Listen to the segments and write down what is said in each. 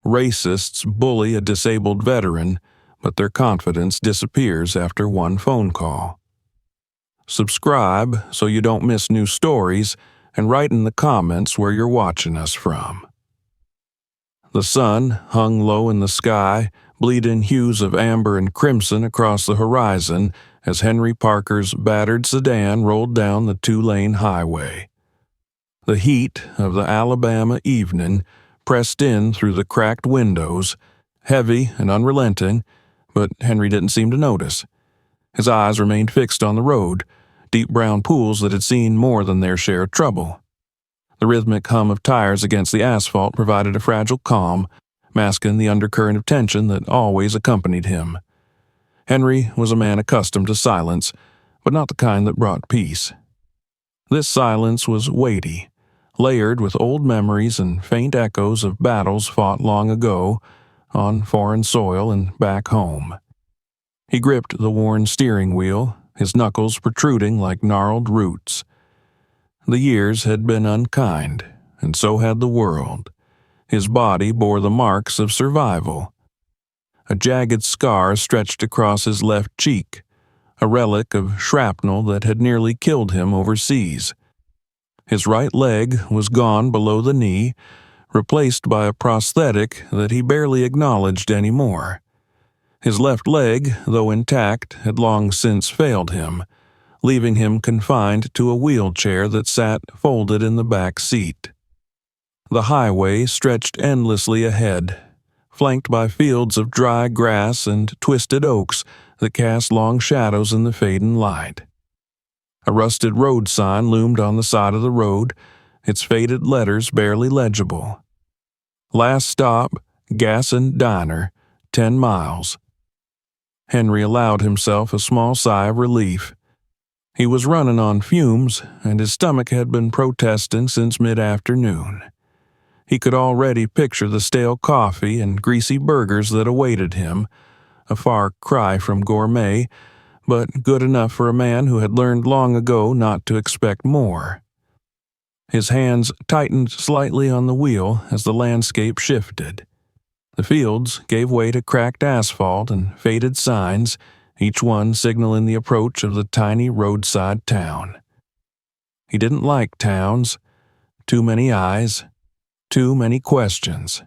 Racists bully a disabled veteran, but their confidence disappears after one phone call. Subscribe so you don't miss new stories, and write in the comments where you're watching us from. The sun hung low in the sky, bleeding hues of amber and crimson across the horizon as Henry Parker's battered sedan rolled down the two-lane highway. The heat of the Alabama evening pressed in through the cracked windows, heavy and unrelenting, but Henry didn't seem to notice. His eyes remained fixed on the road, deep brown pools that had seen more than their share of trouble. The rhythmic hum of tires against the asphalt provided a fragile calm, masking the undercurrent of tension that always accompanied him. Henry was a man accustomed to silence, but not the kind that brought peace. This silence was weighty, layered with old memories and faint echoes of battles fought long ago, on foreign soil and back home. He gripped the worn steering wheel, his knuckles protruding like gnarled roots. The years had been unkind, and so had the world. His body bore the marks of survival. A jagged scar stretched across his left cheek, a relic of shrapnel that had nearly killed him overseas. His right leg was gone below the knee, replaced by a prosthetic that he barely acknowledged anymore. His left leg, though intact, had long since failed him, leaving him confined to a wheelchair that sat folded in the back seat. The highway stretched endlessly ahead, flanked by fields of dry grass and twisted oaks that cast long shadows in the fading light. A rusted road sign loomed on the side of the road, its faded letters barely legible. Last stop, Gas and Diner, 10 miles. Henry allowed himself a small sigh of relief. He was running on fumes, and his stomach had been protesting since mid-afternoon. He could already picture the stale coffee and greasy burgers that awaited him, a far cry from gourmet, but good enough for a man who had learned long ago not to expect more. His hands tightened slightly on the wheel as the landscape shifted. The fields gave way to cracked asphalt and faded signs, each one signaling the approach of the tiny roadside town. He didn't like towns. Too many eyes, too many questions.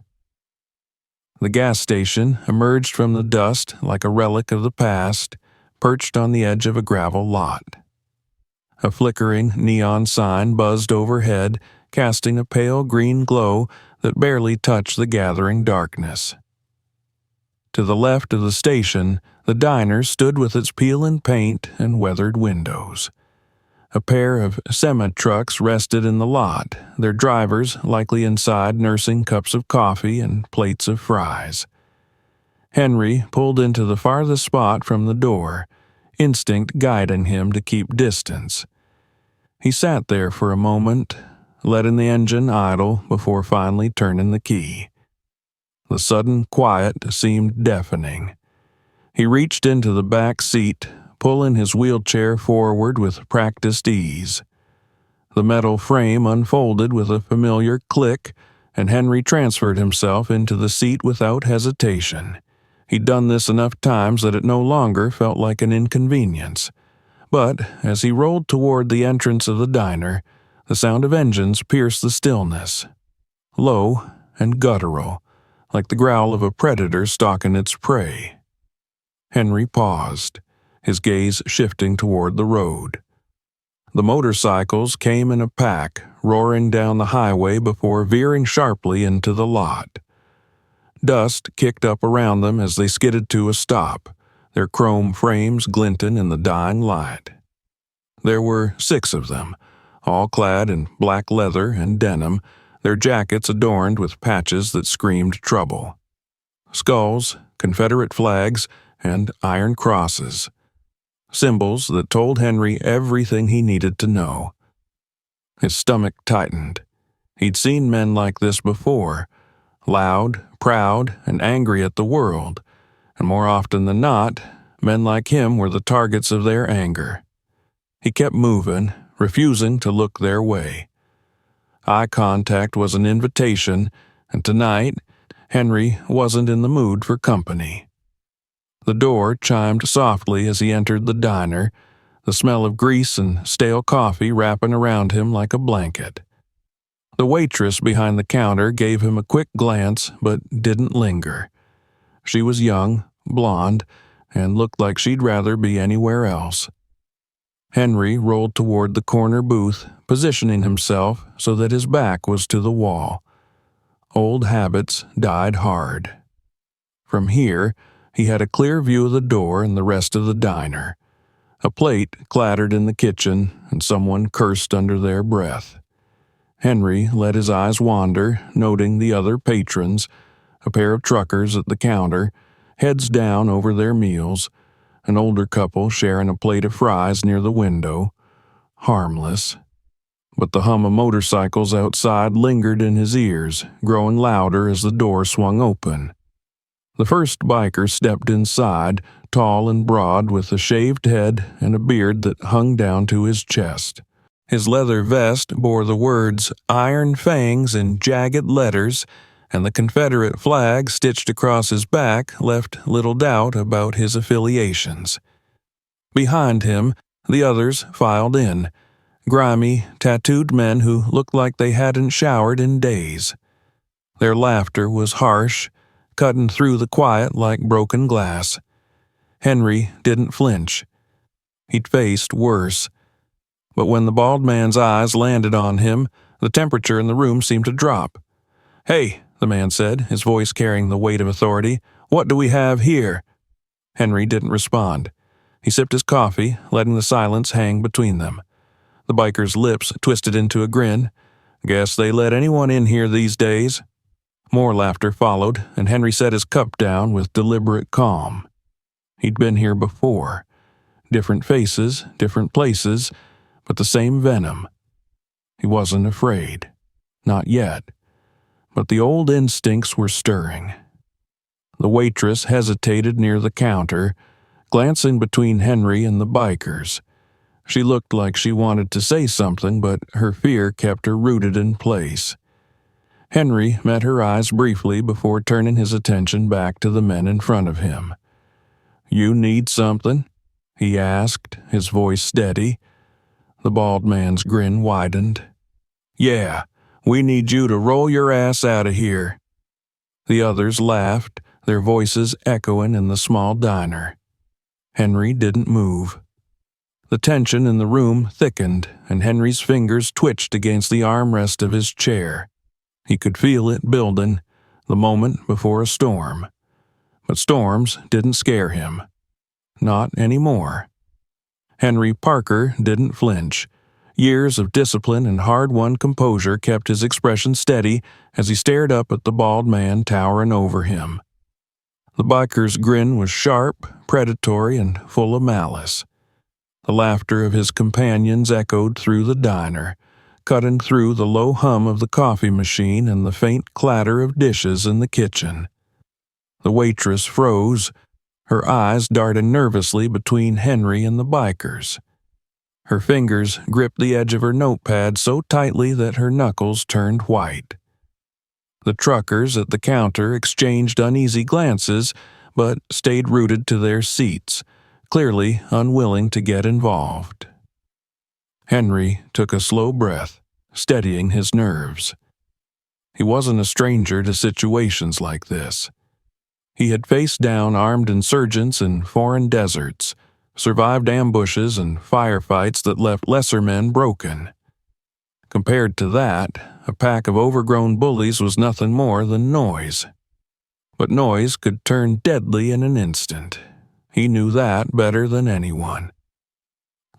The gas station emerged from the dust like a relic of the past, perched on the edge of a gravel lot. A flickering neon sign buzzed overhead, casting a pale green glow that barely touched the gathering darkness. To the left of the station, the diner stood with its peeling paint and weathered windows. A pair of semi-trucks rested in the lot, their drivers likely inside nursing cups of coffee and plates of fries. Henry pulled into the farthest spot from the door, instinct guiding him to keep distance. He sat there for a moment, letting the engine idle before finally turning the key. The sudden quiet seemed deafening. He reached into the back seat, pulling his wheelchair forward with practiced ease. The metal frame unfolded with a familiar click, and Henry transferred himself into the seat without hesitation. He'd done this enough times that it no longer felt like an inconvenience. But as he rolled toward the entrance of the diner, the sound of engines pierced the stillness. Low and guttural, like the growl of a predator stalking its prey. Henry paused, his gaze shifting toward the road. The motorcycles came in a pack, roaring down the highway before veering sharply into the lot. Dust kicked up around them as they skidded to a stop, their chrome frames glinting in the dying light. There were 6 of them, all clad in black leather and denim, their jackets adorned with patches that screamed trouble. Skulls, Confederate flags, and iron crosses. Symbols that told Henry everything he needed to know. His stomach tightened. He'd seen men like this before, loud, proud, and angry at the world, and more often than not, men like him were the targets of their anger. He kept moving, refusing to look their way. Eye contact was an invitation, and tonight, Henry wasn't in the mood for company. The door chimed softly as he entered the diner, the smell of grease and stale coffee wrapping around him like a blanket. The waitress behind the counter gave him a quick glance but didn't linger. She was young, blonde, and looked like she'd rather be anywhere else. Henry rolled toward the corner booth, positioning himself so that his back was to the wall. Old habits died hard. From here, he had a clear view of the door and the rest of the diner. A plate clattered in the kitchen, and someone cursed under their breath. Henry let his eyes wander, noting the other patrons, a pair of truckers at the counter, heads down over their meals, an older couple sharing a plate of fries near the window. Harmless. But the hum of motorcycles outside lingered in his ears, growing louder as the door swung open. The first biker stepped inside, tall and broad with a shaved head and a beard that hung down to his chest. His leather vest bore the words Iron Fangs in jagged letters, and the Confederate flag stitched across his back left little doubt about his affiliations. Behind him, the others filed in, grimy, tattooed men who looked like they hadn't showered in days. Their laughter was harsh, cutting through the quiet like broken glass. Henry didn't flinch. He'd faced worse. But when the bald man's eyes landed on him, the temperature in the room seemed to drop. "Hey," the man said, his voice carrying the weight of authority, "what do we have here?" Henry didn't respond. He sipped his coffee, letting the silence hang between them. The biker's lips twisted into a grin. "Guess they let anyone in here these days." More laughter followed, and Henry set his cup down with deliberate calm. He'd been here before. Different faces, different places, but the same venom. He wasn't afraid. Not yet. But the old instincts were stirring. The waitress hesitated near the counter, glancing between Henry and the bikers. She looked like she wanted to say something, but her fear kept her rooted in place. Henry met her eyes briefly before turning his attention back to the men in front of him. "You need something?" he asked, his voice steady. The bald man's grin widened. "Yeah, we need you to roll your ass out of here." The others laughed, their voices echoing in the small diner. Henry didn't move. The tension in the room thickened, and Henry's fingers twitched against the armrest of his chair. He could feel it building, the moment before a storm. But storms didn't scare him. Not anymore. Henry Parker didn't flinch. Years of discipline and hard-won composure kept his expression steady as he stared up at the bald man towering over him. The biker's grin was sharp, predatory, and full of malice. The laughter of his companions echoed through the diner, cutting through the low hum of the coffee machine and the faint clatter of dishes in the kitchen. The waitress froze, her eyes darting nervously between Henry and the bikers. Her fingers gripped the edge of her notepad so tightly that her knuckles turned white. The truckers at the counter exchanged uneasy glances, but stayed rooted to their seats, clearly unwilling to get involved. Henry took a slow breath, steadying his nerves. He wasn't a stranger to situations like this. He had faced down armed insurgents in foreign deserts, survived ambushes and firefights that left lesser men broken. Compared to that, a pack of overgrown bullies was nothing more than noise. But noise could turn deadly in an instant. He knew that better than anyone.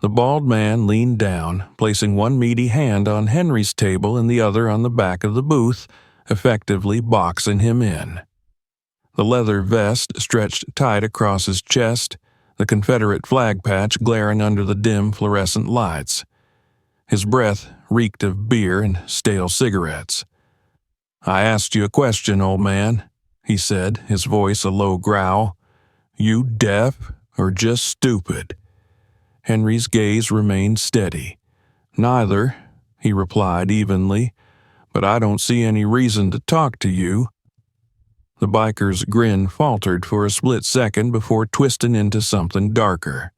The bald man leaned down, placing one meaty hand on Henry's table and the other on the back of the booth, effectively boxing him in. The leather vest stretched tight across his chest, the Confederate flag patch glaring under the dim fluorescent lights. His breath reeked of beer and stale cigarettes. "I asked you a question, old man," he said, his voice a low growl. "You deaf or just stupid?" Henry's gaze remained steady. "Neither," he replied evenly, "but I don't see any reason to talk to you." The biker's grin faltered for a split second before twisting into something darker.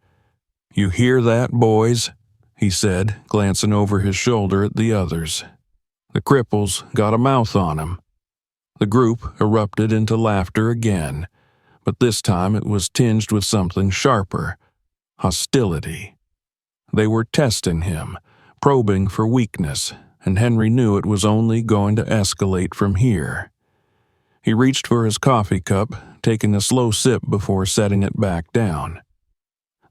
"You hear that, boys?" he said, glancing over his shoulder at the others. "The cripple's got a mouth on him." The group erupted into laughter again, but this time it was tinged with something sharper: hostility. They were testing him, probing for weakness, and Henry knew it was only going to escalate from here. He reached for his coffee cup, taking a slow sip before setting it back down.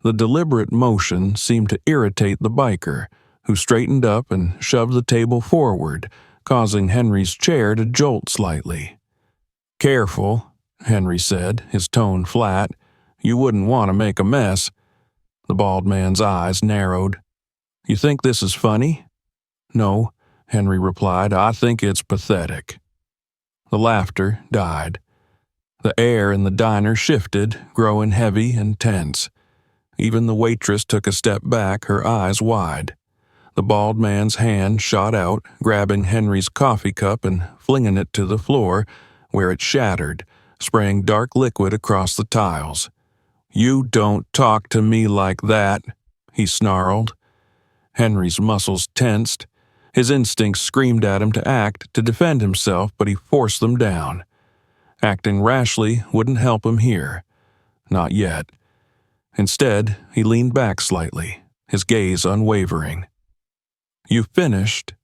The deliberate motion seemed to irritate the biker, who straightened up and shoved the table forward, causing Henry's chair to jolt slightly. "Careful," Henry said, his tone flat. "You wouldn't want to make a mess." The bald man's eyes narrowed. "You think this is funny?" "No," Henry replied. "I think it's pathetic." The laughter died. The air in the diner shifted, growing heavy and tense. Even the waitress took a step back, her eyes wide. The bald man's hand shot out, grabbing Henry's coffee cup and flinging it to the floor, where it shattered, spraying dark liquid across the tiles. "You don't talk to me like that," he snarled. Henry's muscles tensed. His instincts screamed at him to act, to defend himself, but he forced them down. Acting rashly wouldn't help him here. Not yet. Instead, he leaned back slightly, his gaze unwavering. "You finished?"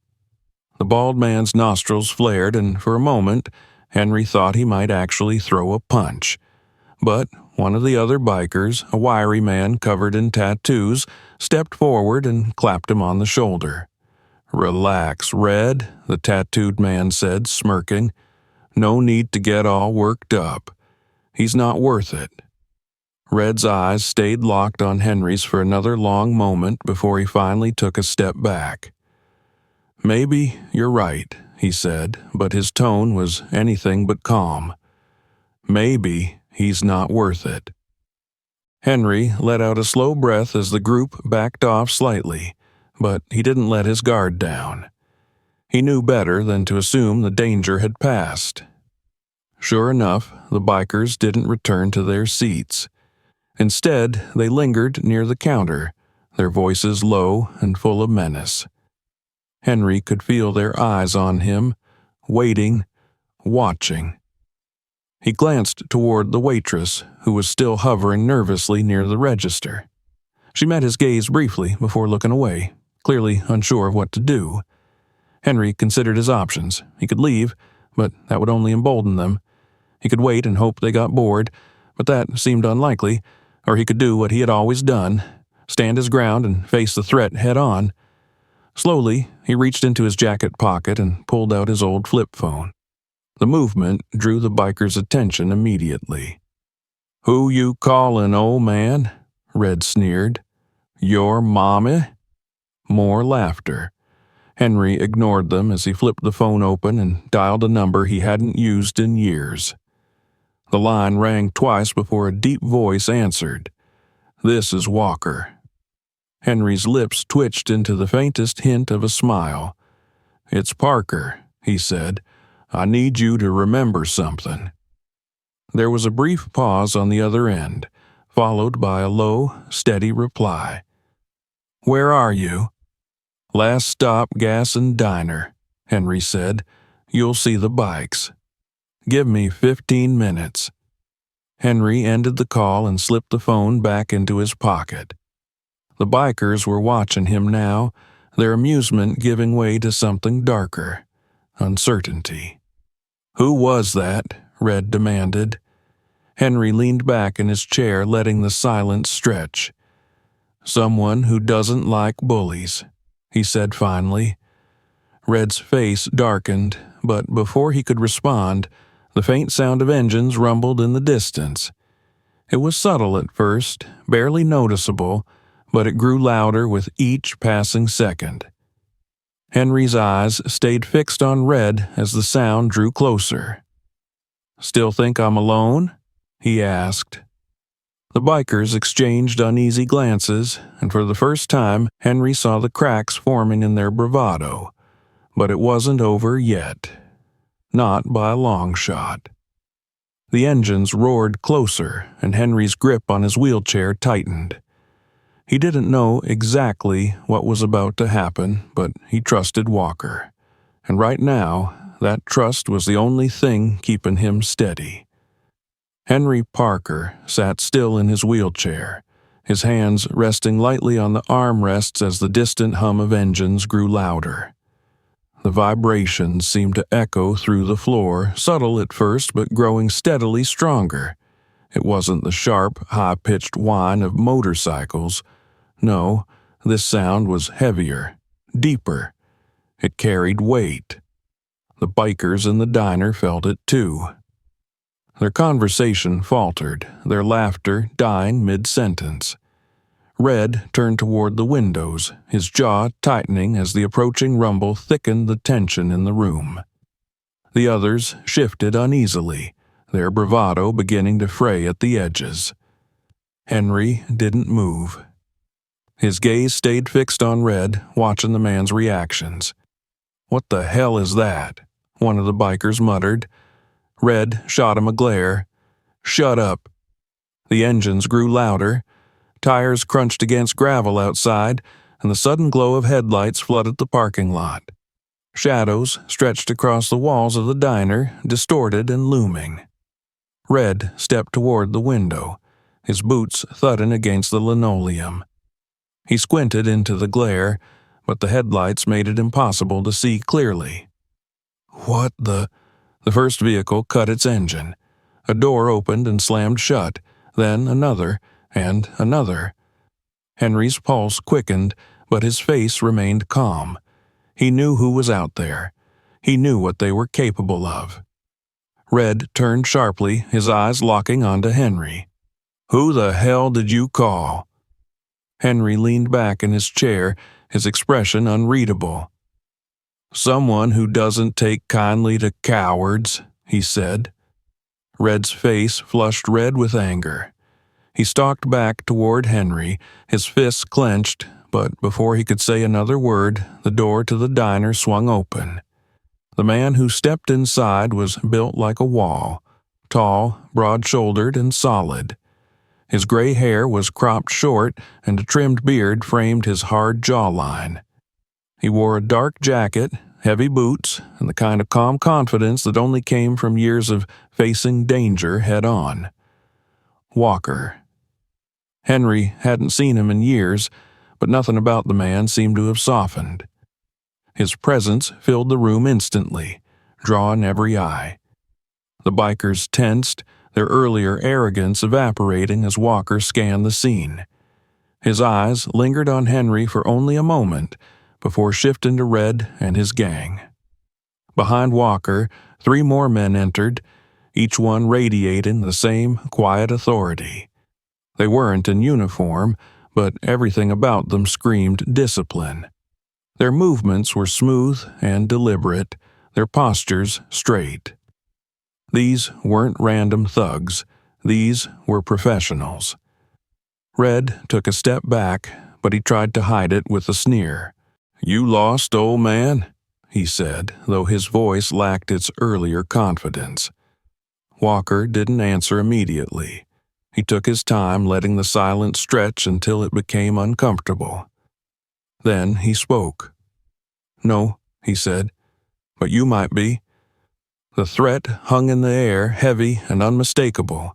The bald man's nostrils flared, and for a moment, Henry thought he might actually throw a punch. But one of the other bikers, a wiry man covered in tattoos, stepped forward and clapped him on the shoulder. "Relax, Red," the tattooed man said, smirking. "No need to get all worked up. He's not worth it." Red's eyes stayed locked on Henry's for another long moment before he finally took a step back. "Maybe you're right," he said, but his tone was anything but calm. "Maybe he's not worth it." Henry let out a slow breath as the group backed off slightly, but he didn't let his guard down. He knew better than to assume the danger had passed. Sure enough, the bikers didn't return to their seats. Instead, they lingered near the counter, their voices low and full of menace. Henry could feel their eyes on him, waiting, watching. He glanced toward the waitress, who was still hovering nervously near the register. She met his gaze briefly before looking away, clearly unsure of what to do. Henry considered his options. He could leave, but that would only embolden them. He could wait and hope they got bored, but that seemed unlikely. Or he could do what he had always done, stand his ground and face the threat head-on. Slowly, he reached into his jacket pocket and pulled out his old flip phone. The movement drew the biker's attention immediately. "Who you callin', old man?" Red sneered. "Your mommy?" More laughter. Henry ignored them as he flipped the phone open and dialed a number he hadn't used in years. The line rang twice before a deep voice answered. "This is Walker." Henry's lips twitched into the faintest hint of a smile. "It's Parker," he said. "I need you to remember something." There was a brief pause on the other end, followed by a low, steady reply. "Where are you?" "Last stop, gas and diner," Henry said. "You'll see the bikes. Give me 15 minutes. Henry ended the call and slipped the phone back into his pocket. The bikers were watching him now, their amusement giving way to something darker: uncertainty. "Who was that?" Red demanded. Henry leaned back in his chair, letting the silence stretch. "Someone who doesn't like bullies," he said finally. Red's face darkened, but before he could respond, the faint sound of engines rumbled in the distance. It was subtle at first, barely noticeable, but it grew louder with each passing second. Henry's eyes stayed fixed on Red as the sound drew closer. "Still think I'm alone?" he asked. The bikers exchanged uneasy glances, and for the first time Henry saw the cracks forming in their bravado. But it wasn't over yet. Not by a long shot. The engines roared closer, and Henry's grip on his wheelchair tightened. He didn't know exactly what was about to happen, but he trusted Walker. And right now, that trust was the only thing keeping him steady. Henry Parker sat still in his wheelchair, his hands resting lightly on the armrests as the distant hum of engines grew louder. The vibrations seemed to echo through the floor, subtle at first but growing steadily stronger. It wasn't the sharp, high-pitched whine of motorcycles. No, this sound was heavier, deeper. It carried weight. The bikers in the diner felt it too. Their conversation faltered, their laughter dying mid-sentence. Red turned toward the windows, his jaw tightening as the approaching rumble thickened the tension in the room. The others shifted uneasily, their bravado beginning to fray at the edges. Henry didn't move. His gaze stayed fixed on Red, watching the man's reactions. "What the hell is that?" one of the bikers muttered. Red shot him a glare. "Shut up." The engines grew louder. Tires crunched against gravel outside, and the sudden glow of headlights flooded the parking lot. Shadows stretched across the walls of the diner, distorted and looming. Red stepped toward the window, his boots thudding against the linoleum. He squinted into the glare, but the headlights made it impossible to see clearly. "What the—" The first vehicle cut its engine. A door opened and slammed shut, then another, and another. Henry's pulse quickened, but his face remained calm. He knew who was out there. He knew what they were capable of. Red turned sharply, his eyes locking onto Henry. "Who the hell did you call?" Henry leaned back in his chair, his expression unreadable. "Someone who doesn't take kindly to cowards," he said. Red's face flushed red with anger. He stalked back toward Henry, his fists clenched, but before he could say another word, the door to the diner swung open. The man who stepped inside was built like a wall, tall, broad-shouldered, and solid. His gray hair was cropped short, and a trimmed beard framed his hard jawline. He wore a dark jacket, heavy boots, and the kind of calm confidence that only came from years of facing danger head-on. Walker. Henry hadn't seen him in years, but nothing about the man seemed to have softened. His presence filled the room instantly, drawing every eye. The bikers tensed, their earlier arrogance evaporating as Walker scanned the scene. His eyes lingered on Henry for only a moment, before shifting to Red and his gang. Behind Walker, 3 more men entered, each one radiating the same quiet authority. They weren't in uniform, but everything about them screamed discipline. Their movements were smooth and deliberate, their postures straight. These weren't random thugs. These were professionals. Red took a step back, but he tried to hide it with a sneer. "You lost, old man?" he said, though his voice lacked its earlier confidence. Walker didn't answer immediately. He took his time, letting the silence stretch until it became uncomfortable. Then he spoke. "No," he said, "but you might be." The threat hung in the air, heavy and unmistakable.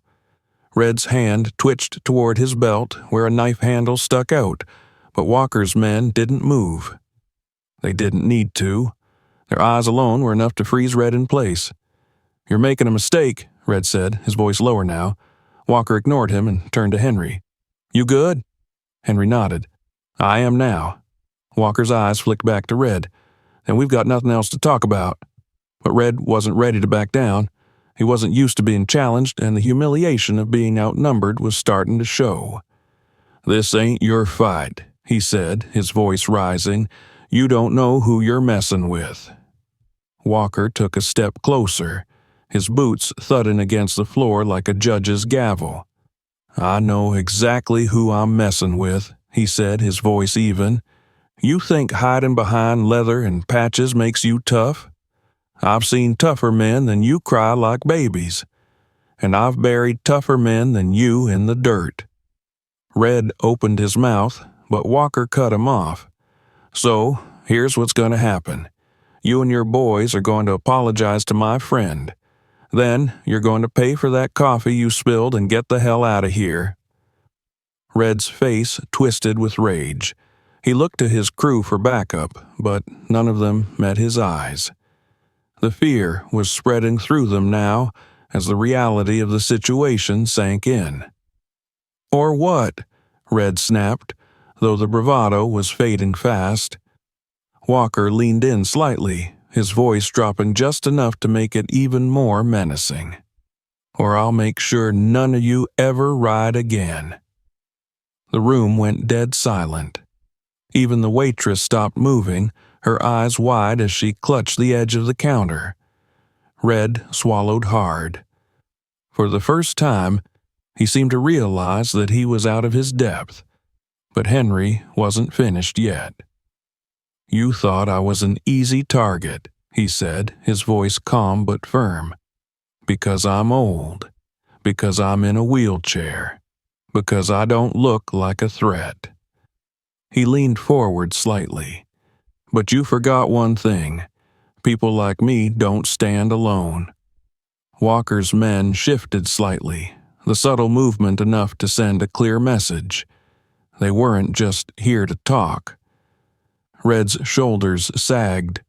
Red's hand twitched toward his belt, where a knife handle stuck out, but Walker's men didn't move. They didn't need to. Their eyes alone were enough to freeze Red in place. "You're making a mistake," Red said, his voice lower now. Walker ignored him and turned to Henry. "You good?" Henry nodded. "I am now." Walker's eyes flicked back to Red. "Then we've got nothing else to talk about." But Red wasn't ready to back down. He wasn't used to being challenged, and the humiliation of being outnumbered was starting to show. "This ain't your fight," he said, his voice rising. "You don't know who you're messing with." Walker took a step closer, his boots thudding against the floor like a judge's gavel. "I know exactly who I'm messing with," he said, his voice even. "You think hiding behind leather and patches makes you tough? I've seen tougher men than you cry like babies. and I've buried tougher men than you in the dirt." Red opened his mouth, but Walker cut him off. "So, here's what's going to happen. You and your boys are going to apologize to my friend. Then you're going to pay for that coffee you spilled and get the hell out of here." Red's face twisted with rage. He looked to his crew for backup, but none of them met his eyes. The fear was spreading through them now as the reality of the situation sank in. "Or what?" Red snapped, though the bravado was fading fast. Walker leaned in slightly, his voice dropping just enough to make it even more menacing. "Or I'll make sure none of you ever ride again." The room went dead silent. Even the waitress stopped moving, her eyes wide as she clutched the edge of the counter. Red swallowed hard. For the first time, he seemed to realize that he was out of his depth. But Henry wasn't finished yet. "You thought I was an easy target," he said, his voice calm but firm. "Because I'm old. Because I'm in a wheelchair. Because I don't look like a threat." He leaned forward slightly. "But you forgot one thing. People like me don't stand alone." Walker's men shifted slightly, the subtle movement enough to send a clear message. They weren't just here to talk. Red's shoulders sagged.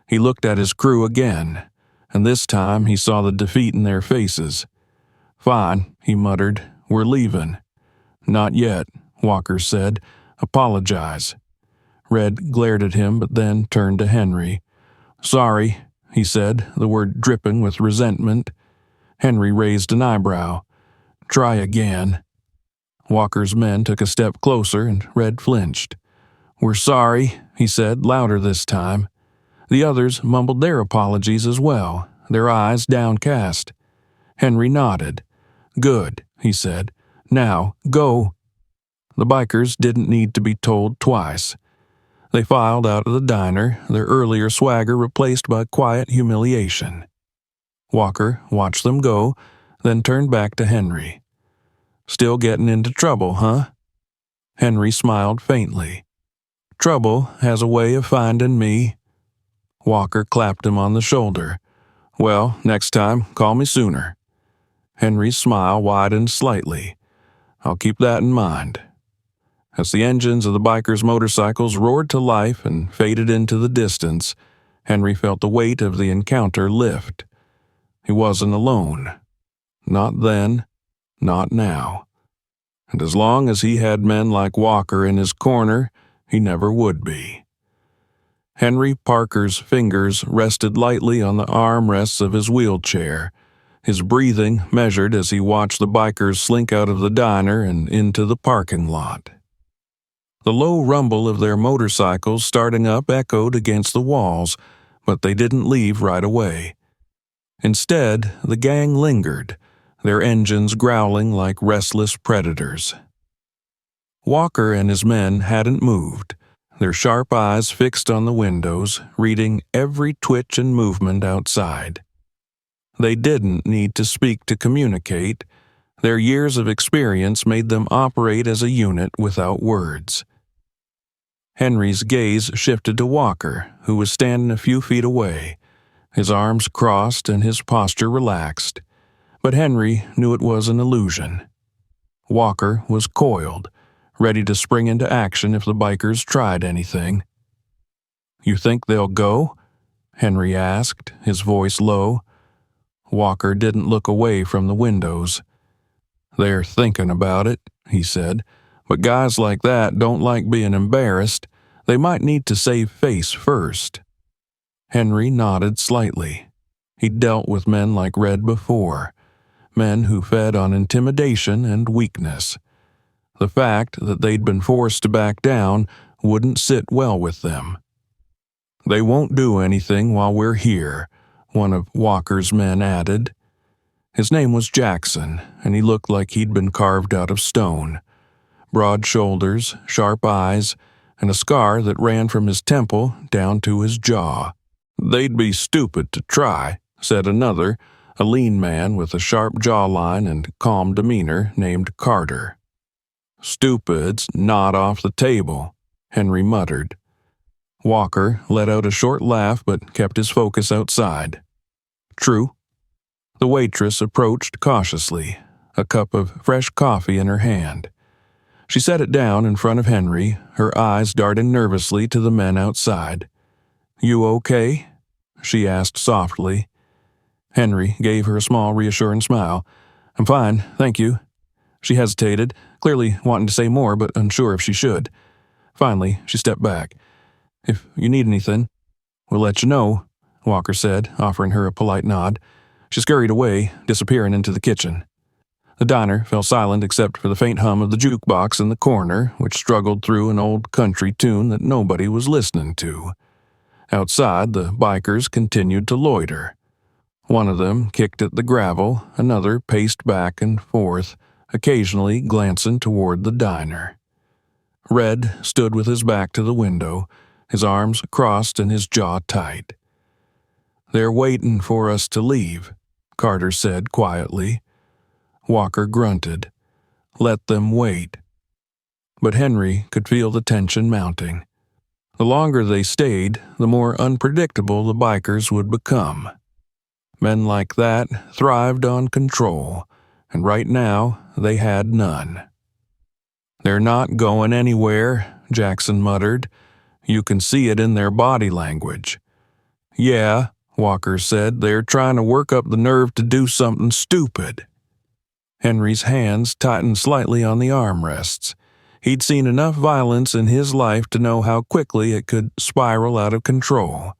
He looked at his crew again, and this time he saw the defeat in their faces. "Fine," he muttered. "We're leaving." "Not yet," Walker said. "Apologize." Red glared at him but then turned to Henry. "Sorry," he said, the word dripping with resentment. Henry raised an eyebrow. "Try again." Walker's men took a step closer and Red flinched. "We're sorry," he said, louder this time. The others mumbled their apologies as well, their eyes downcast. Henry nodded. "Good," he said. "Now, go." The bikers didn't need to be told twice. They filed out of the diner, their earlier swagger replaced by quiet humiliation. Walker watched them go, then turned back to Henry. "Still getting into trouble, huh?" Henry smiled faintly. "Trouble has a way of finding me." Walker clapped him on the shoulder. "Well, next time, call me sooner." Henry's smile widened slightly. "I'll keep that in mind." As the engines of the bikers' motorcycles roared to life and faded into the distance, Henry felt the weight of the encounter lift. He wasn't alone. Not then, not now. And as long as he had men like Walker in his corner, he never would be. Henry Parker's fingers rested lightly on the armrests of his wheelchair, his breathing measured as he watched the bikers slink out of the diner and into the parking lot. The low rumble of their motorcycles starting up echoed against the walls, but they didn't leave right away. Instead, the gang lingered, their engines growling like restless predators. Walker and his men hadn't moved, their sharp eyes fixed on the windows, reading every twitch and movement outside. They didn't need to speak to communicate. Their years of experience made them operate as a unit without words. Henry's gaze shifted to Walker, who was standing a few feet away, his arms crossed and his posture relaxed. But Henry knew it was an illusion. Walker was coiled, ready to spring into action if the bikers tried anything. "You think they'll go?" Henry asked, his voice low. Walker didn't look away from the windows. "They're thinking about it," he said. "But guys like that don't like being embarrassed. They might need to save face first." Henry nodded slightly. He'd dealt with men like Red before, men who fed on intimidation and weakness. The fact that they'd been forced to back down wouldn't sit well with them. "They won't do anything while we're here," one of Walker's men added. His name was Jackson, and he looked like he'd been carved out of stone. Broad shoulders, sharp eyes, and a scar that ran from his temple down to his jaw. "They'd be stupid to try," said another, a lean man with a sharp jawline and calm demeanor named Carter. "Stupid's not off the table," Henry muttered. Walker let out a short laugh but kept his focus outside. "True." The waitress approached cautiously, a cup of fresh coffee in her hand. She set it down in front of Henry, her eyes darting nervously to the men outside. "You okay?" she asked softly. Henry gave her a small, reassuring smile. "I'm fine, thank you." She hesitated, clearly wanting to say more but unsure if she should. Finally, she stepped back. "If you need anything, we'll let you know," Walker said, offering her a polite nod. She scurried away, disappearing into the kitchen. The diner fell silent except for the faint hum of the jukebox in the corner, which struggled through an old country tune that nobody was listening to. Outside, the bikers continued to loiter. One of them kicked at the gravel, another paced back and forth, occasionally glancing toward the diner. Red stood with his back to the window, his arms crossed and his jaw tight. "They're waiting for us to leave," Carter said quietly. Walker grunted. "Let them wait." But Henry could feel the tension mounting. The longer they stayed, the more unpredictable the bikers would become. Men like that thrived on control, and right now they had none. "They're not going anywhere," Jackson muttered. "You can see it in their body language." "Yeah," Walker said, "they're trying to work up the nerve to do something stupid." Henry's hands tightened slightly on the armrests. He'd seen enough violence in his life to know how quickly it could spiral out of control.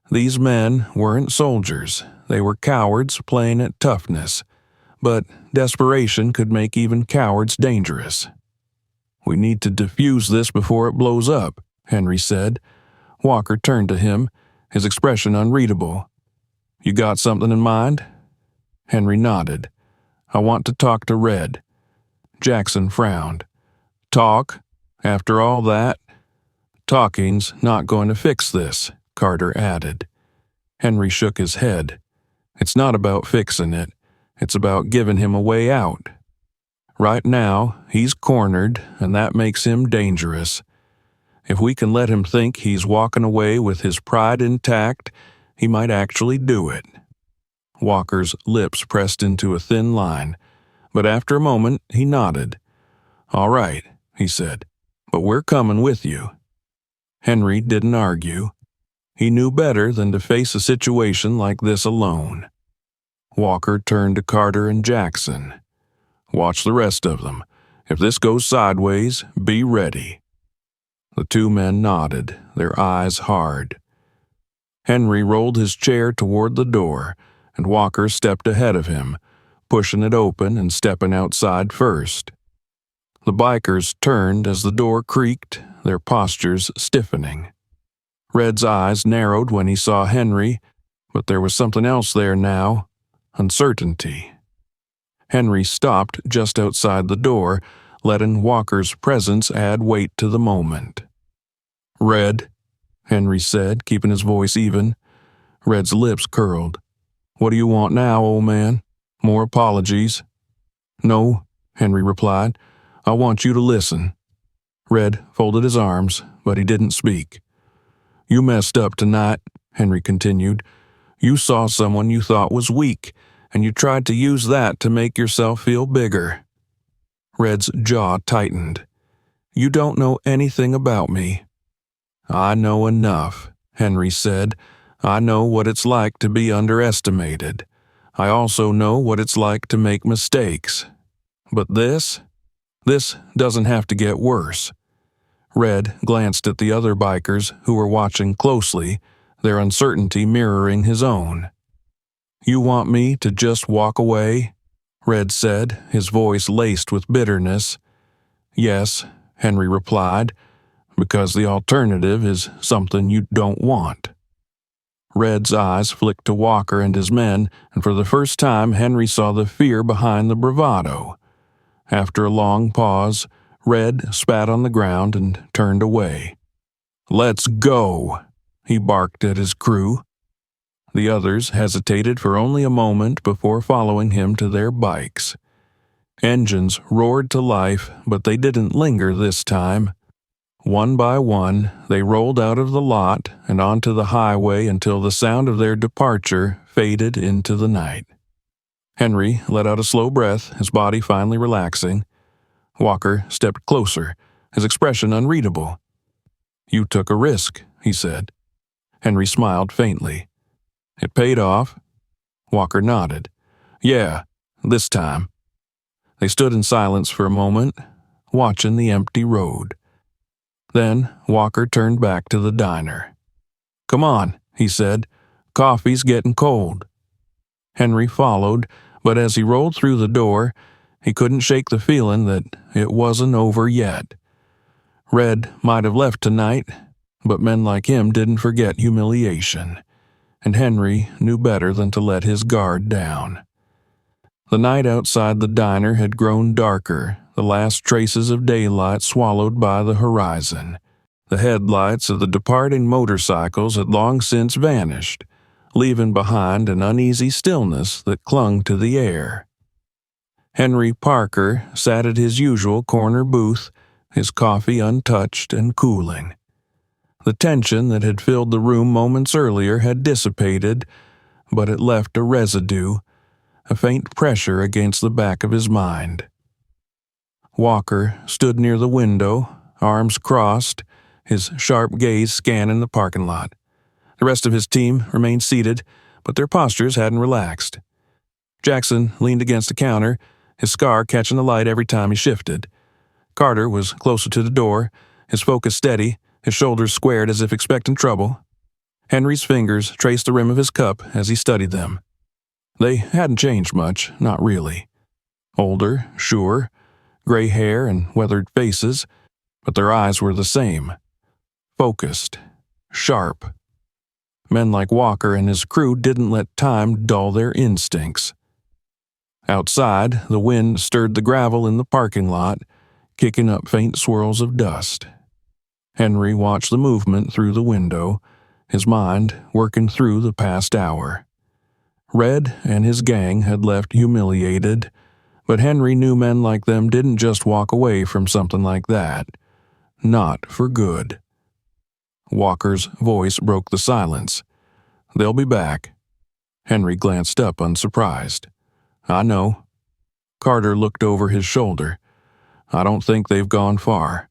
These men weren't soldiers. They were cowards playing at toughness. But desperation could make even cowards dangerous. "We need to defuse this before it blows up," Henry said. Walker turned to him, his expression unreadable. "You got something in mind?" Henry nodded. "I want to talk to Red." Jackson frowned. "Talk? After all that?" "Talking's not going to fix this," Carter added. Henry shook his head. "It's not about fixing it. It's about giving him a way out. Right now, he's cornered, and that makes him dangerous. If we can let him think he's walking away with his pride intact, he might actually do it." Walker's lips pressed into a thin line, but after a moment he nodded. "All right," he said, "but we're coming with you." Henry didn't argue. He knew better than to face a situation like this alone. Walker turned to Carter and Jackson. "Watch the rest of them. If this goes sideways, be ready." The two men nodded, their eyes hard. Henry rolled his chair toward the door, and Walker stepped ahead of him, pushing it open and stepping outside first. The bikers turned as the door creaked, their postures stiffening. Red's eyes narrowed when he saw Henry, but there was something else there now: uncertainty. Henry stopped just outside the door, letting Walker's presence add weight to the moment. "Red," Henry said, keeping his voice even. Red's lips curled. "What do you want now, old man? More apologies?" "No," Henry replied. "I want you to listen." Red folded his arms, but he didn't speak. "You messed up tonight," Henry continued. "You saw someone you thought was weak, and you tried to use that to make yourself feel bigger." Red's jaw tightened. "You don't know anything about me." "I know enough," Henry said. "I know what it's like to be underestimated. I also know what it's like to make mistakes. But this doesn't have to get worse." Red glanced at the other bikers who were watching closely, their uncertainty mirroring his own. "You want me to just walk away?" Red said, his voice laced with bitterness. "Yes," Henry replied, "because the alternative is something you don't want." Red's eyes flicked to Walker and his men, and for the first time Henry saw the fear behind the bravado. After a long pause, Red spat on the ground and turned away. "Let's go," he barked at his crew. The others hesitated for only a moment before following him to their bikes. Engines roared to life, but they didn't linger this time. One by one, they rolled out of the lot and onto the highway until the sound of their departure faded into the night. Henry let out a slow breath, his body finally relaxing. Walker stepped closer, his expression unreadable. "You took a risk," he said. Henry smiled faintly. "It paid off?" Walker nodded. "Yeah, this time." They stood in silence for a moment, watching the empty road. Then Walker turned back to the diner. "Come on," he said. "Coffee's getting cold." Henry followed, but as he rolled through the door, he couldn't shake the feeling that it wasn't over yet. Red might have left tonight, but men like him didn't forget humiliation, and Henry knew better than to let his guard down. The night outside the diner had grown darker, the last traces of daylight swallowed by the horizon. The headlights of the departing motorcycles had long since vanished, leaving behind an uneasy stillness that clung to the air. Henry Parker sat at his usual corner booth, his coffee untouched and cooling. The tension that had filled the room moments earlier had dissipated, but it left a residue, a faint pressure against the back of his mind. Walker stood near the window, arms crossed, his sharp gaze scanning the parking lot. The rest of his team remained seated, but their postures hadn't relaxed. Jackson leaned against the counter, his scar catching the light every time he shifted. Carter was closer to the door, his focus steady, his shoulders squared as if expecting trouble. Henry's fingers traced the rim of his cup as he studied them. They hadn't changed much, not really. Older, sure, gray hair and weathered faces, but their eyes were the same. Focused, sharp. Men like Walker and his crew didn't let time dull their instincts. Outside, the wind stirred the gravel in the parking lot, kicking up faint swirls of dust. Henry watched the movement through the window, his mind working through the past hour. Red and his gang had left humiliated, but Henry knew men like them didn't just walk away from something like that. Not for good. Walker's voice broke the silence. "They'll be back." Henry glanced up unsurprised. "I know." Carter looked over his shoulder. "I don't think they've gone far.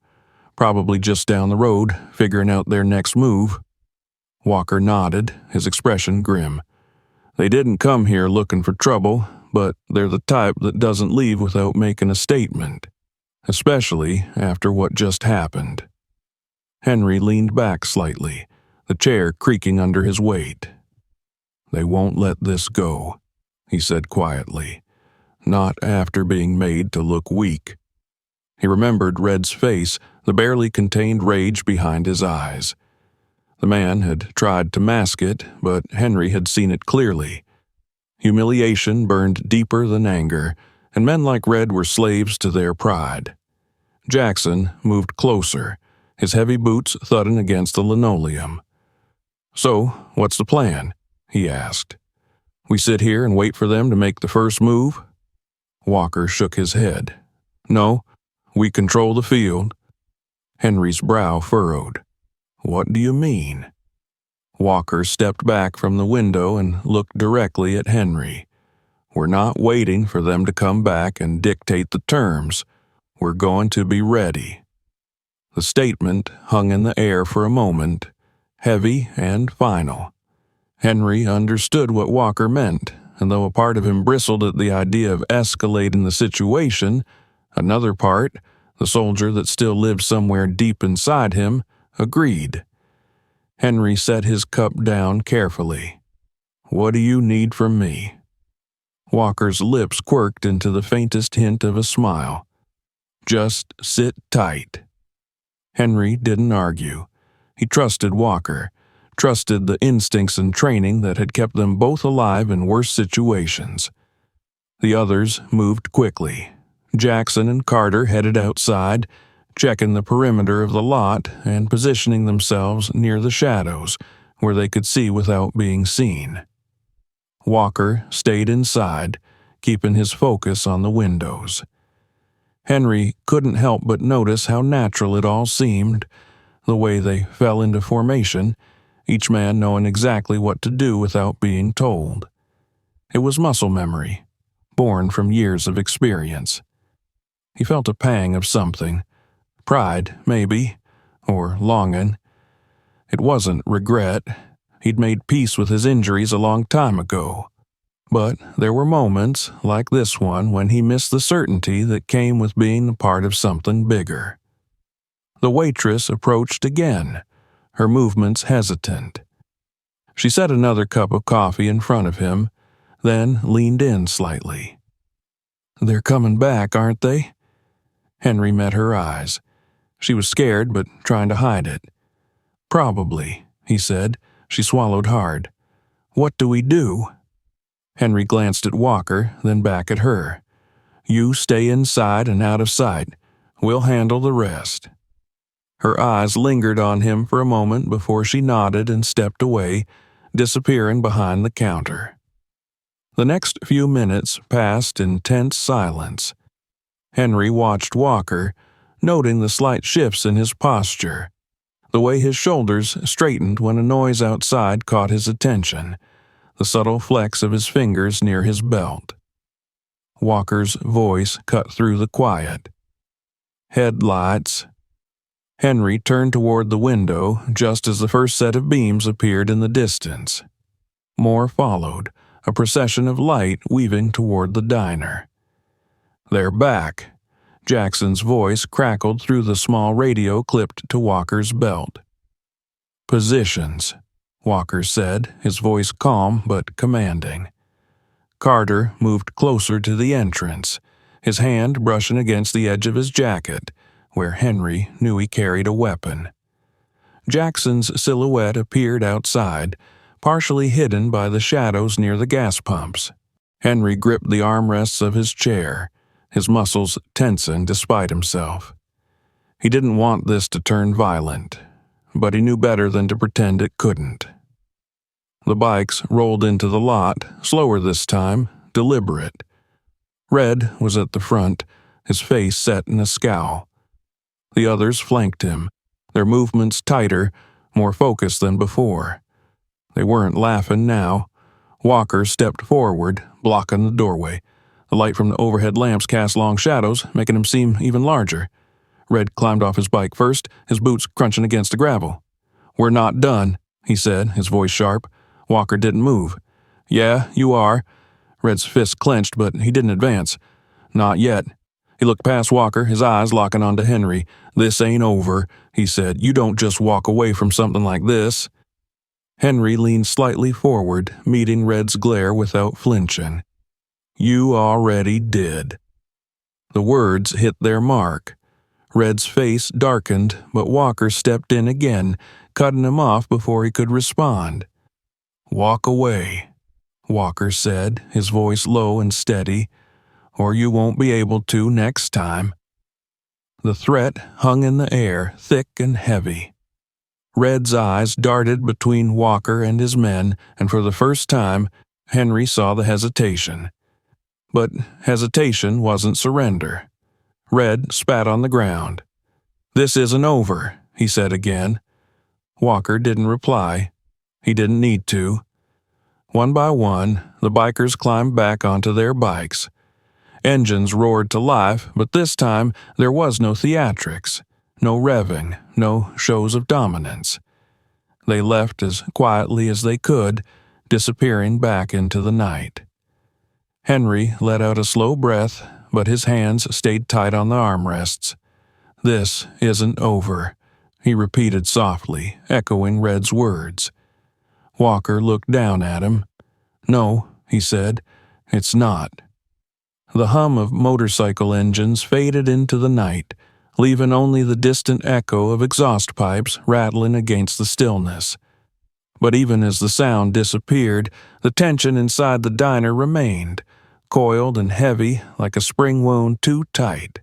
Probably just down the road, figuring out their next move." Walker nodded, his expression grim. "They didn't come here looking for trouble, but they're the type that doesn't leave without making a statement, especially after what just happened." Henry leaned back slightly, the chair creaking under his weight. "They won't let this go," he said quietly. "Not after being made to look weak." He remembered Red's face, the barely contained rage behind his eyes. The man had tried to mask it, but Henry had seen it clearly. Humiliation burned deeper than anger, and men like Red were slaves to their pride. Jackson moved closer, his heavy boots thudding against the linoleum. "So, what's the plan?" he asked. "We sit here and wait for them to make the first move?" Walker shook his head. "No, we control the field." Henry's brow furrowed. "What do you mean?" Walker stepped back from the window and looked directly at Henry. "We're not waiting for them to come back and dictate the terms. We're going to be ready." The statement hung in the air for a moment, heavy and final. Henry understood what Walker meant, and though a part of him bristled at the idea of escalating the situation, another part, the soldier that still lived somewhere deep inside him, agreed. Henry set his cup down carefully. "What do you need from me?" Walker's lips quirked into the faintest hint of a smile. "Just sit tight." Henry didn't argue. He trusted Walker, trusted the instincts and training that had kept them both alive in worse situations. The others moved quickly. Jackson and Carter headed outside, checking the perimeter of the lot and positioning themselves near the shadows, where they could see without being seen. Walker stayed inside, keeping his focus on the windows. Henry couldn't help but notice how natural it all seemed, the way they fell into formation, each man knowing exactly what to do without being told. It was muscle memory, born from years of experience. He felt a pang of something. Pride, maybe, or longing. It wasn't regret. He'd made peace with his injuries a long time ago. But there were moments, like this one, when he missed the certainty that came with being a part of something bigger. The waitress approached again, her movements hesitant. She set another cup of coffee in front of him, then leaned in slightly. "They're coming back, aren't they?" Henry met her eyes. She was scared, but trying to hide it. "Probably," he said. She swallowed hard. "What do we do?" Henry glanced at Walker, then back at her. "You stay inside and out of sight. We'll handle the rest." Her eyes lingered on him for a moment before she nodded and stepped away, disappearing behind the counter. The next few minutes passed in tense silence. Henry watched Walker, noting the slight shifts in his posture, the way his shoulders straightened when a noise outside caught his attention, the subtle flex of his fingers near his belt. Walker's voice cut through the quiet. "Headlights." Henry turned toward the window just as the first set of beams appeared in the distance. More followed, a procession of light weaving toward the diner. "They're back." Jackson's voice crackled through the small radio clipped to Walker's belt. "Positions," Walker said, his voice calm but commanding. Carter moved closer to the entrance, his hand brushing against the edge of his jacket, where Henry knew he carried a weapon. Jackson's silhouette appeared outside, partially hidden by the shadows near the gas pumps. Henry gripped the armrests of his chair, his muscles tensing despite himself. He didn't want this to turn violent, but he knew better than to pretend it couldn't. The bikes rolled into the lot, slower this time, deliberate. Red was at the front, his face set in a scowl. The others flanked him, their movements tighter, more focused than before. They weren't laughing now. Walker stepped forward, blocking the doorway. The light from the overhead lamps cast long shadows, making him seem even larger. Red climbed off his bike first, his boots crunching against the gravel. "We're not done," he said, his voice sharp. Walker didn't move. "Yeah, you are." Red's fist clenched, but he didn't advance. "Not yet." He looked past Walker, his eyes locking onto Henry. "This ain't over," he said. "You don't just walk away from something like this." Henry leaned slightly forward, meeting Red's glare without flinching. "You already did." The words hit their mark. Red's face darkened, but Walker stepped in again, cutting him off before he could respond. "Walk away," Walker said, his voice low and steady, "or you won't be able to next time." The threat hung in the air, thick and heavy. Red's eyes darted between Walker and his men, and for the first time, Henry saw the hesitation. But hesitation wasn't surrender. Red spat on the ground. "This isn't over," he said again. Walker didn't reply. He didn't need to. One by one, the bikers climbed back onto their bikes. Engines roared to life, but this time there was no theatrics, no revving, no shows of dominance. They left as quietly as they could, disappearing back into the night. Henry let out a slow breath, but his hands stayed tight on the armrests. "This isn't over," he repeated softly, echoing Red's words. Walker looked down at him. "No," he said, "it's not." The hum of motorcycle engines faded into the night, leaving only the distant echo of exhaust pipes rattling against the stillness. But even as the sound disappeared, the tension inside the diner remained, coiled and heavy like a spring wound too tight.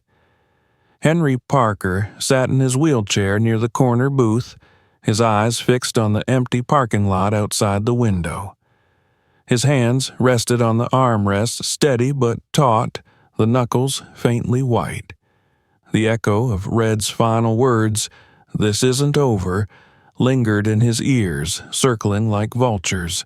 Henry Parker sat in his wheelchair near the corner booth, his eyes fixed on the empty parking lot outside the window. His hands rested on the armrest, steady but taut, the knuckles faintly white. The echo of Red's final words, "This isn't over," lingered in his ears, circling like vultures.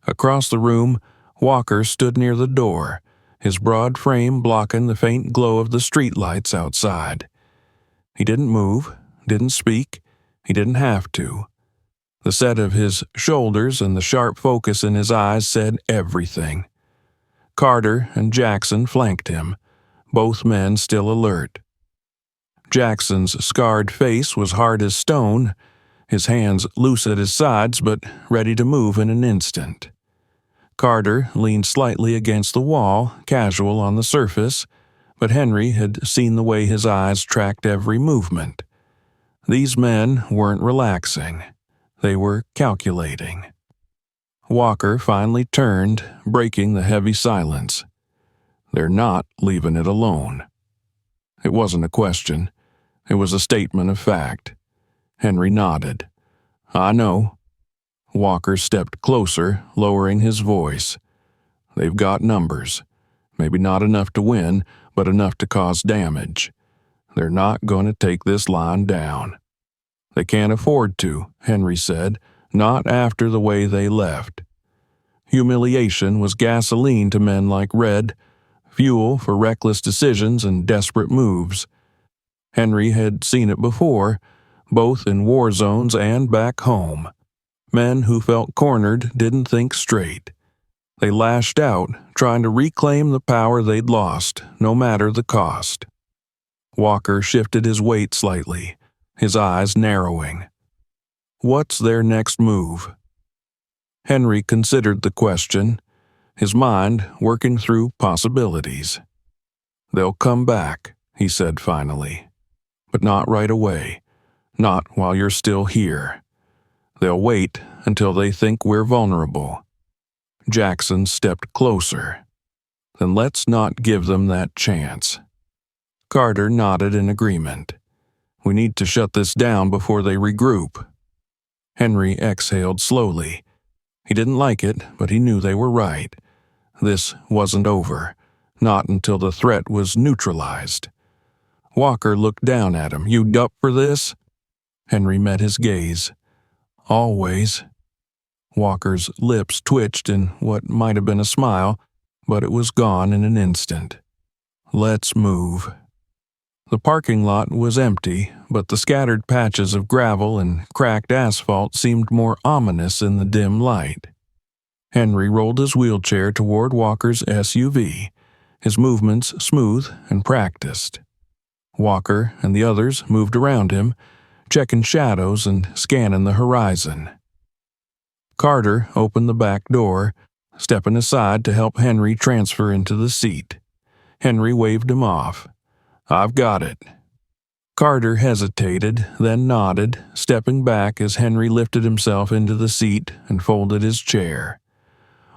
Across the room, Walker stood near the door, his broad frame blocking the faint glow of the streetlights outside. He didn't move, didn't speak, he didn't have to. The set of his shoulders and the sharp focus in his eyes said everything. Carter and Jackson flanked him, both men still alert. Jackson's scarred face was hard as stone, his hands loose at his sides but ready to move in an instant. Carter leaned slightly against the wall, casual on the surface, but Henry had seen the way his eyes tracked every movement. These men weren't relaxing. They were calculating. Walker finally turned, breaking the heavy silence. "They're not leaving it alone." It wasn't a question. It was a statement of fact. Henry nodded. "I know." Walker stepped closer, lowering his voice. "They've got numbers. Maybe not enough to win, but enough to cause damage. They're not going to take this line down." "They can't afford to," Henry said, "not after the way they left." Humiliation was gasoline to men like Red, fuel for reckless decisions and desperate moves. Henry had seen it before, both in war zones and back home. Men who felt cornered didn't think straight. They lashed out, trying to reclaim the power they'd lost, no matter the cost. Walker shifted his weight slightly, his eyes narrowing. What's their next move? Henry considered the question, his mind working through possibilities. "They'll come back," he said finally. "But not right away. Not while you're still here. They'll wait until they think we're vulnerable." Jackson stepped closer. "Then let's not give them that chance." Carter nodded in agreement. "We need to shut this down before they regroup." Henry exhaled slowly. He didn't like it, but he knew they were right. This wasn't over, not until the threat was neutralized. Walker looked down at him. "You up for this?" Henry met his gaze. "Always." Walker's lips twitched in what might have been a smile, but it was gone in an instant. "Let's move." The parking lot was empty, but the scattered patches of gravel and cracked asphalt seemed more ominous in the dim light. Henry rolled his wheelchair toward Walker's SUV, his movements smooth and practiced. Walker and the others moved around him, checking shadows and scanning the horizon. Carter opened the back door, stepping aside to help Henry transfer into the seat. Henry waved him off. "I've got it." Carter hesitated, then nodded, stepping back as Henry lifted himself into the seat and folded his chair.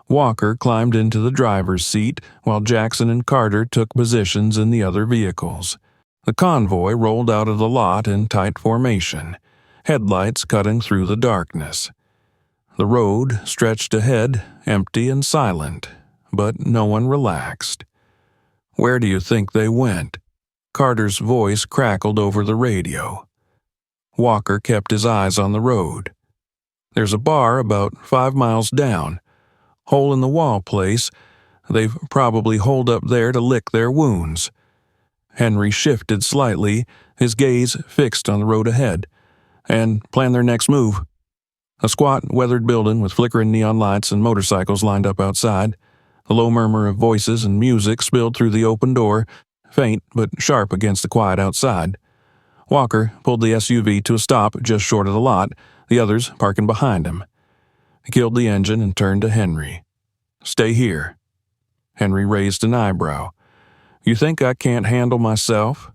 Walker climbed into the driver's seat, while Jackson and Carter took positions in the other vehicles. The convoy rolled out of the lot in tight formation, headlights cutting through the darkness. The road stretched ahead, empty and silent, but no one relaxed. "Where do you think they went?" Carter's voice crackled over the radio. Walker kept his eyes on the road. "There's a bar about 5 miles down. Hole-in-the-wall place. They've probably holed up there to lick their wounds." Henry shifted slightly, his gaze fixed on the road ahead. "And plan their next move." A squat, weathered building with flickering neon lights and motorcycles lined up outside. A low murmur of voices and music spilled through the open door, faint but sharp against the quiet outside. Walker pulled the SUV to a stop just short of the lot, the others parking behind him. He killed the engine and turned to Henry. "Stay here." Henry raised an eyebrow. "You think I can't handle myself?"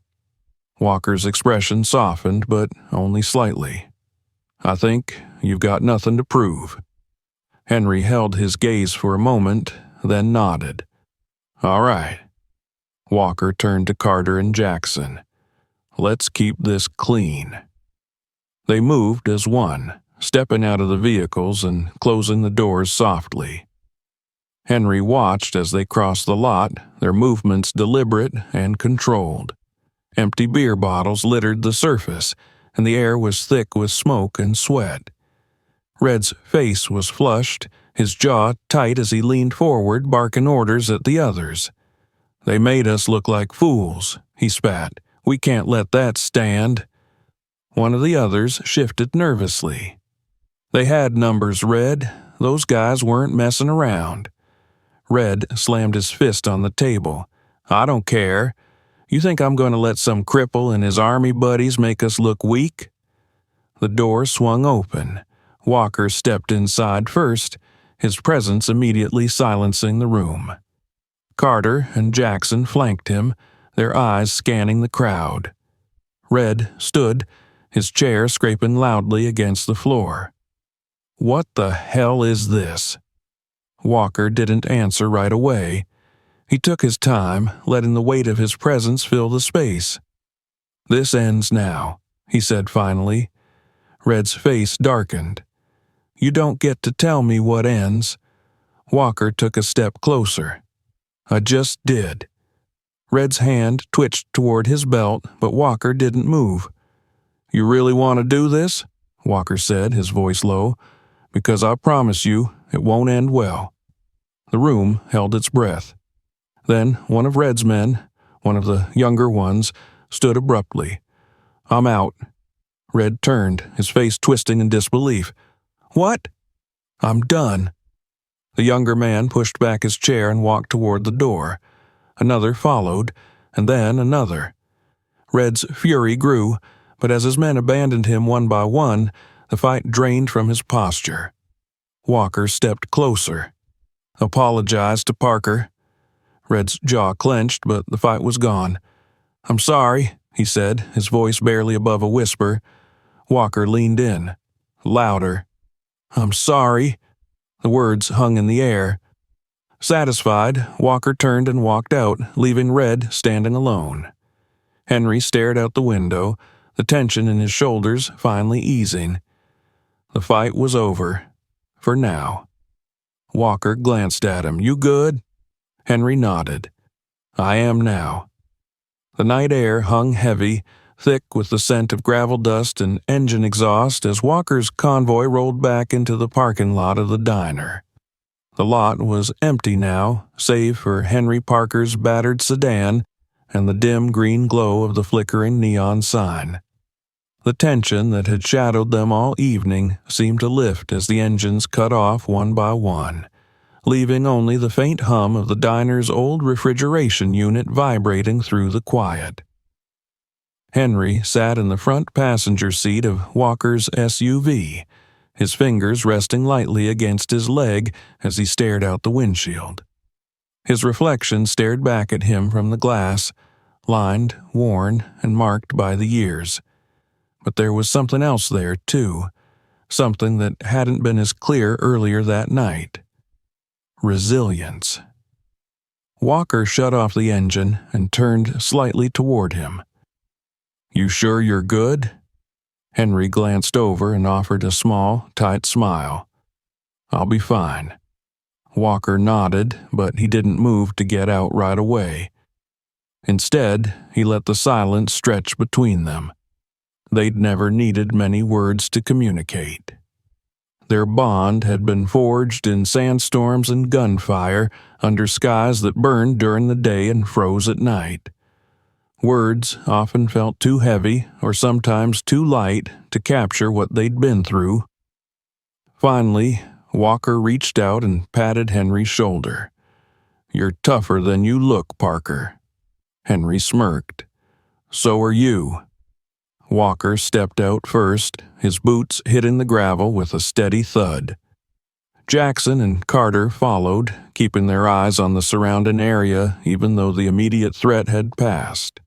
Walker's expression softened, but only slightly. "I think you've got nothing to prove." Henry held his gaze for a moment, then nodded. "All right." Walker turned to Carter and Jackson. "Let's keep this clean." They moved as one, stepping out of the vehicles and closing the doors softly. Henry watched as they crossed the lot, their movements deliberate and controlled. Empty beer bottles littered the surface, and the air was thick with smoke and sweat. Red's face was flushed, his jaw tight as he leaned forward, barking orders at the others. "They made us look like fools," he spat. "We can't let that stand." One of the others shifted nervously. "They had numbers, Red. Those guys weren't messing around." Red slammed his fist on the table. "I don't care. You think I'm going to let some cripple and his army buddies make us look weak?" The door swung open. Walker stepped inside first, his presence immediately silencing the room. Carter and Jackson flanked him, their eyes scanning the crowd. Red stood, his chair scraping loudly against the floor. "What the hell is this?" Walker didn't answer right away. He took his time, letting the weight of his presence fill the space. "This ends now," he said finally. Red's face darkened. "You don't get to tell me what ends." Walker took a step closer. "I just did." Red's hand twitched toward his belt, but Walker didn't move. "You really want to do this?" Walker said, his voice low. "Because I promise you, it won't end well." The room held its breath. Then one of Red's men, one of the younger ones, stood abruptly. "I'm out." Red turned, his face twisting in disbelief. "What?" "I'm done." The younger man pushed back his chair and walked toward the door. Another followed, and then another. Red's fury grew, but as his men abandoned him one by one, the fight drained from his posture. Walker stepped closer. "Apologized to Parker." Red's jaw clenched, but the fight was gone. "I'm sorry," he said, his voice barely above a whisper. Walker leaned in. Louder. "I'm sorry." The words hung in the air. Satisfied, Walker turned and walked out, leaving Red standing alone. Henry stared out the window, the tension in his shoulders finally easing. The fight was over. For now. Walker glanced at him. "You good?" Henry nodded. "I am now." The night air hung heavy, thick with the scent of gravel dust and engine exhaust as Walker's convoy rolled back into the parking lot of the diner. The lot was empty now, save for Henry Parker's battered sedan and the dim green glow of the flickering neon sign. The tension that had shadowed them all evening seemed to lift as the engines cut off one by one, leaving only the faint hum of the diner's old refrigeration unit vibrating through the quiet. Henry sat in the front passenger seat of Walker's SUV, his fingers resting lightly against his leg as he stared out the windshield. His reflection stared back at him from the glass, lined, worn, and marked by the years. But there was something else there, too, something that hadn't been as clear earlier that night. Resilience. Walker shut off the engine and turned slightly toward him. "You sure you're good?" Henry glanced over and offered a small, tight smile. "I'll be fine." Walker nodded, but he didn't move to get out right away. Instead, he let the silence stretch between them. They'd never needed many words to communicate. Their bond had been forged in sandstorms and gunfire under skies that burned during the day and froze at night. Words often felt too heavy or sometimes too light to capture what they'd been through. Finally, Walker reached out and patted Henry's shoulder. "You're tougher than you look, Parker." Henry smirked. "So are you." Walker stepped out first, his boots hitting the gravel with a steady thud. Jackson and Carter followed, keeping their eyes on the surrounding area even though the immediate threat had passed.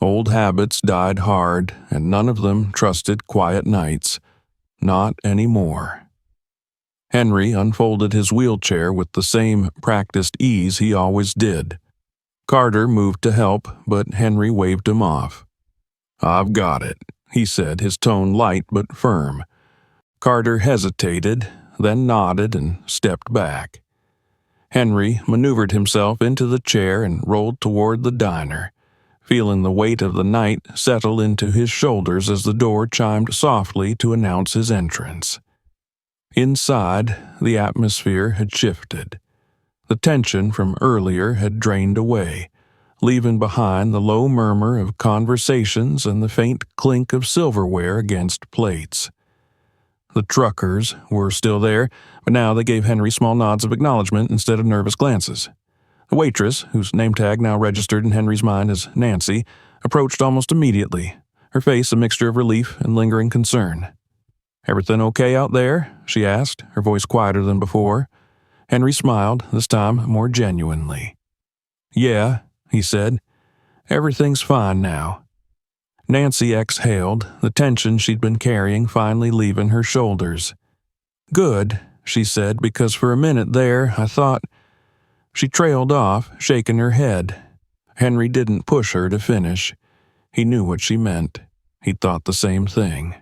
Old habits died hard, and none of them trusted quiet nights. Not anymore. Henry unfolded his wheelchair with the same practiced ease he always did. Carter moved to help, but Henry waved him off. "I've got it," he said, his tone light but firm. Carter hesitated, then nodded and stepped back. Henry maneuvered himself into the chair and rolled toward the diner, feeling the weight of the night settle into his shoulders as the door chimed softly to announce his entrance. Inside, the atmosphere had shifted. The tension from earlier had drained away, leaving behind the low murmur of conversations and the faint clink of silverware against plates. The truckers were still there, but now they gave Henry small nods of acknowledgement instead of nervous glances. The waitress, whose name tag now registered in Henry's mind as Nancy, approached almost immediately, her face a mixture of relief and lingering concern. "Everything okay out there?" she asked, her voice quieter than before. Henry smiled, this time more genuinely. "Yeah," he said. "Everything's fine now." Nancy exhaled, the tension she'd been carrying finally leaving her shoulders. "Good," she said, "because for a minute there I thought—" She trailed off, shaking her head. Henry didn't push her to finish. He knew what she meant. He'd thought the same thing.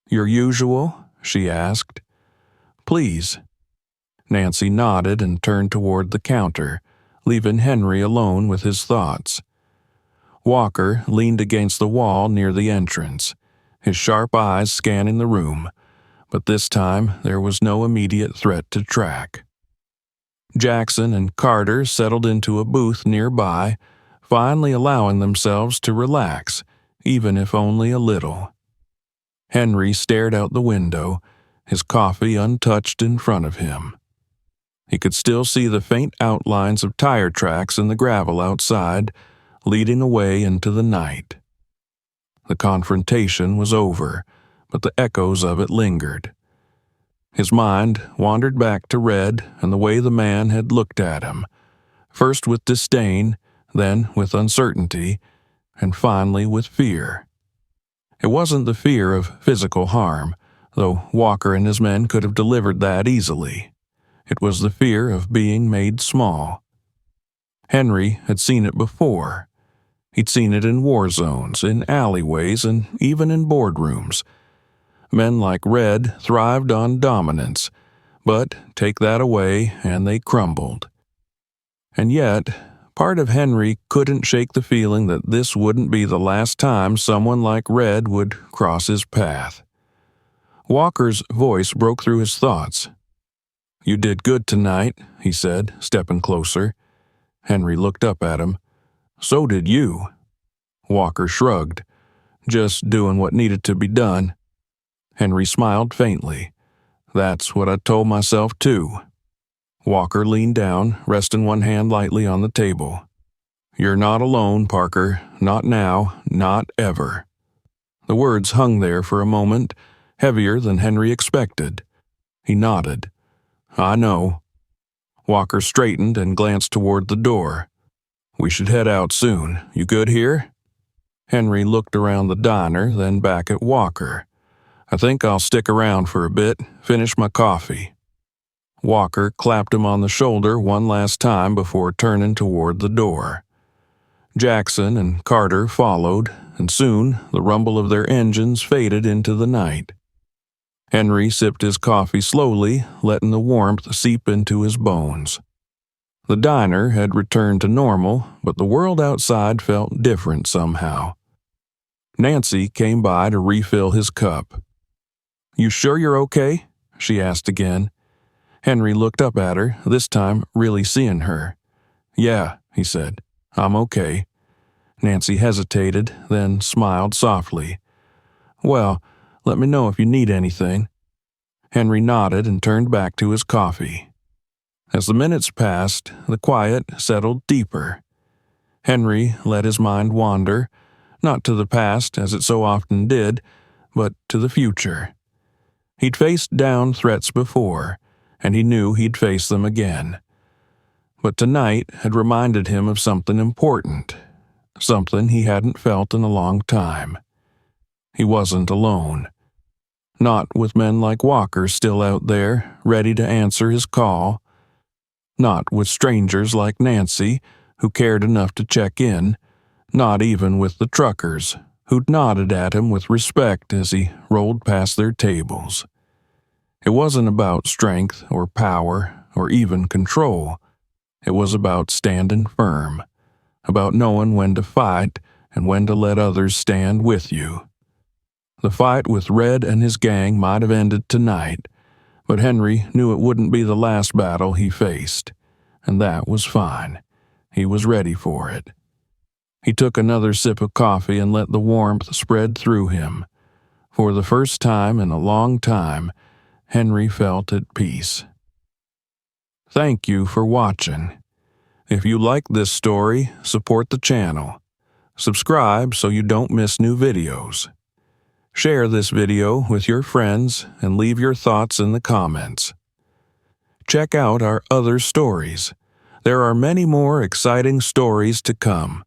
"Your usual?" she asked. "Please." Nancy nodded and turned toward the counter, leaving Henry alone with his thoughts. Walker leaned against the wall near the entrance, his sharp eyes scanning the room, but this time there was no immediate threat to track. Jackson and Carter settled into a booth nearby, finally allowing themselves to relax, even if only a little. Henry stared out the window, his coffee untouched in front of him. He could still see the faint outlines of tire tracks in the gravel outside, leading away into the night. The confrontation was over, but the echoes of it lingered. His mind wandered back to Red and the way the man had looked at him, first with disdain, then with uncertainty, and finally with fear. It wasn't the fear of physical harm, though Walker and his men could have delivered that easily. It was the fear of being made small. Henry had seen it before. He'd seen it in war zones, in alleyways, and even in boardrooms. Men like Red thrived on dominance, but take that away and they crumbled. And yet, part of Henry couldn't shake the feeling that this wouldn't be the last time someone like Red would cross his path. Walker's voice broke through his thoughts. "You did good tonight," he said, stepping closer. Henry looked up at him. "So did you." Walker shrugged. "Just doing what needed to be done." Henry smiled faintly. "That's what I told myself, too." Walker leaned down, resting one hand lightly on the table. "You're not alone, Parker. Not now, not ever." The words hung there for a moment, heavier than Henry expected. He nodded. "I know." Walker straightened and glanced toward the door. "We should head out soon. You good here?" Henry looked around the diner, then back at Walker. "I think I'll stick around for a bit, finish my coffee." Walker clapped him on the shoulder one last time before turning toward the door. Jackson and Carter followed, and soon the rumble of their engines faded into the night. Henry sipped his coffee slowly, letting the warmth seep into his bones. The diner had returned to normal, but the world outside felt different somehow. Nancy came by to refill his cup. "You sure you're okay?" she asked again. Henry looked up at her, this time really seeing her. "Yeah," he said, "I'm okay." Nancy hesitated, then smiled softly. "Well, let me know if you need anything." Henry nodded and turned back to his coffee. As the minutes passed, the quiet settled deeper. Henry let his mind wander, not to the past as it so often did, but to the future. He'd faced down threats before, and he knew he'd face them again. But tonight had reminded him of something important, something he hadn't felt in a long time. He wasn't alone. Not with men like Walker still out there, ready to answer his call. Not with strangers like Nancy, who cared enough to check in. Not even with the truckers, who'd nodded at him with respect as he rolled past their tables. It wasn't about strength or power, or even control. It was about standing firm, about knowing when to fight and when to let others stand with you. The fight with Red and his gang might have ended tonight, but Henry knew it wouldn't be the last battle he faced, and that was fine. He was ready for it. He took another sip of coffee and let the warmth spread through him. For the first time in a long time, Henry felt at peace. Thank you for watching. If you like this story, support the channel. Subscribe so you don't miss new videos. Share this video with your friends and leave your thoughts in the comments. Check out our other stories. There are many more exciting stories to come.